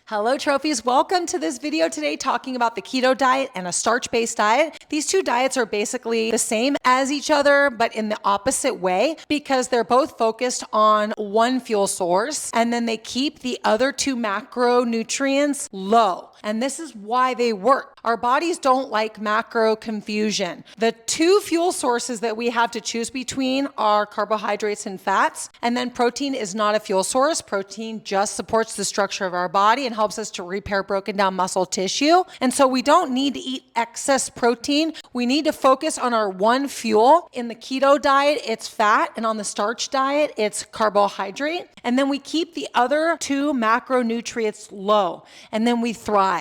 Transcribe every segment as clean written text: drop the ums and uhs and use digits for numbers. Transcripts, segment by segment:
Hello trophies, welcome to this video today talking about the keto diet and a starch-based diet. These two diets are basically the same as each other, but in the opposite way because they're both focused on one fuel source and then they keep the other two macronutrients low. And this is why they work. Our bodies don't like macro confusion. The two fuel sources that we have to choose between are carbohydrates and fats. And then protein is not a fuel source. Protein just supports the structure of our body and helps us to repair broken down muscle tissue. And so we don't need to eat excess protein. We need to focus on our one fuel. In the keto diet, it's fat. And on the starch diet, it's carbohydrate. And then we keep the other two macronutrients low. And then we thrive.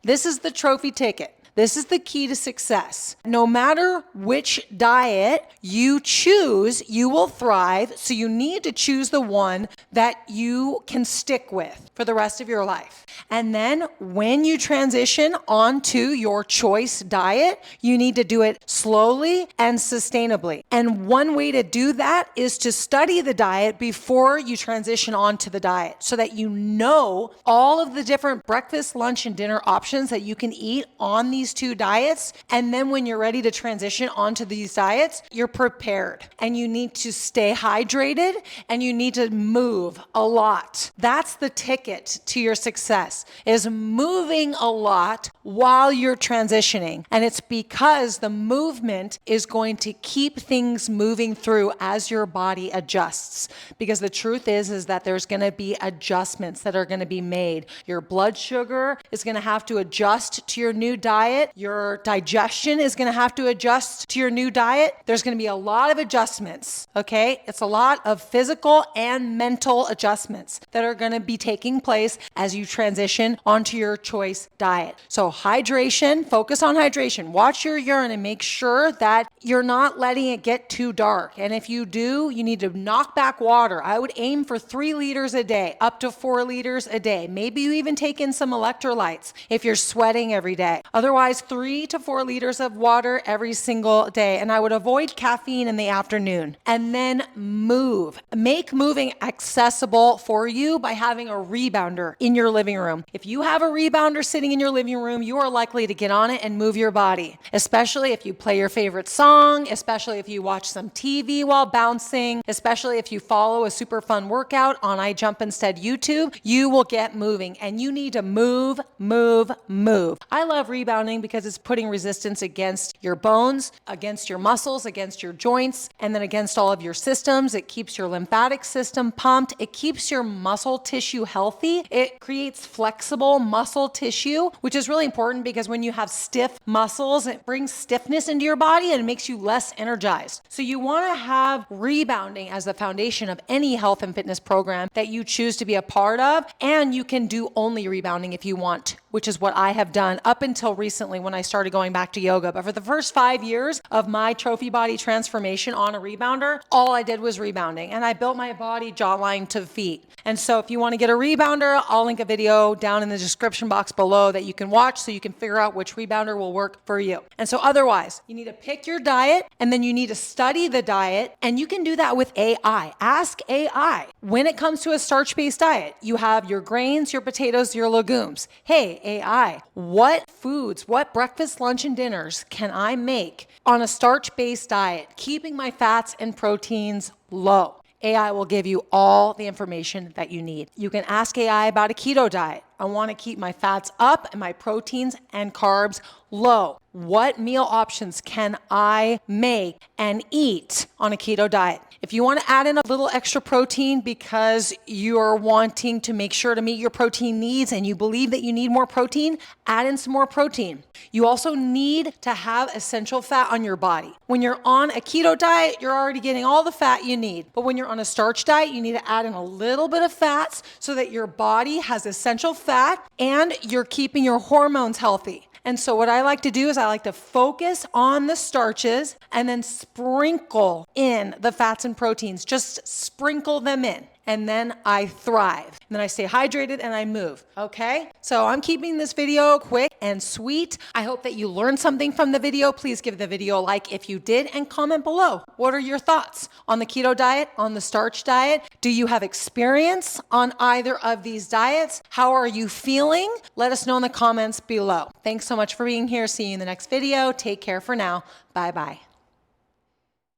This is the trophy ticket. This is the key to success. No matter which diet you choose, you will thrive. So you need to choose the one that you can stick with for the rest of your life. And then when you transition onto your choice diet, you need to do it slowly and sustainably. And one way to do that is to study the diet before you transition onto the diet so that you know all of the different breakfast, lunch, and dinner options that you can eat on these two diets. And then when you're ready to transition onto these diets, you're prepared and you need to stay hydrated and you need to move a lot. That's the ticket to your success, is moving a lot while you're transitioning. And it's because the movement is going to keep things moving through as your body adjusts. Because the truth is that there's going to be adjustments that are going to be made. Your blood sugar is going to have to adjust to your new diet. Your digestion is going to have to adjust to your new diet. There's going to be a lot of adjustments, okay? It's a lot of physical and mental adjustments that are going to be taking place as you transition onto your choice diet. So hydration, focus on hydration. Watch your urine and make sure that you're not letting it get too dark. And if you do, you need to knock back water. I would aim for 3 liters a day, up to 4 liters a day. Maybe you even take in some electrolytes if you're sweating every day. Otherwise, 3 to 4 liters of water every single day. And I would avoid caffeine in the afternoon. And then move. Make moving accessible for you by having a rebounder in your living room. If you have a rebounder sitting in your living room, you are likely to get on it and move your body, especially if you play your favorite song, especially if you watch some TV while bouncing, especially if you follow a super fun workout on I Jump Instead YouTube, you will get moving and you need to move, move, move. I love rebounding because it's putting resistance against your bones, against your muscles, against your joints, and then against all of your systems. It keeps your lymphatic system pumped. It keeps your muscle tissue healthy. It creates flexible muscle tissue, which is really important because when you have stiff muscles, it brings stiffness into your body and it makes you less energized. So you want to have rebounding as the foundation of any health and fitness program that you choose to be a part of. And you can do only rebounding if you want, which is what I have done up until recently when I started going back to yoga. But for the first 5 years of my trophy body transformation on a rebounder, all I did was rebounding. And I built my body jawline to feet. And so if you want to get a rebounder, I'll link a video down in the description box below that you can watch so you can figure out which rebounder will work for you. And so otherwise, you need to pick your diet and then you need to study the diet. And you can do that with AI. Ask AI. When it comes to a starch-based diet, you have your grains, your potatoes, your legumes. Hey, AI, what foods, what breakfast, lunch, and dinners can I make on a starch-based diet, keeping my fats and proteins low? AI will give you all the information that you need. You can ask AI about a keto diet. I want to keep my fats up and my proteins and carbs low. What meal options can I make and eat on a keto diet? If you want to add in a little extra protein because you're wanting to make sure to meet your protein needs and you believe that you need more protein, add in some more protein. You also need to have essential fat on your body. When you're on a keto diet, you're already getting all the fat you need. But when you're on a starch diet, you need to add in a little bit of fats so that your body has essential fat and you're keeping your hormones healthy. And so what I like to do is I like to focus on the starches and then sprinkle in the fats and proteins. Just sprinkle them in. and then I thrive. And then I stay hydrated and I move, okay? So I'm keeping this video quick and sweet. I hope that you learned something from the video. Please give the video a like if you did and comment below. What are your thoughts on the keto diet, on the starch diet? Do you have experience on either of these diets? How are you feeling? Let us know in the comments below. Thanks so much for being here. See you in the next video. Take care for now. Bye-bye.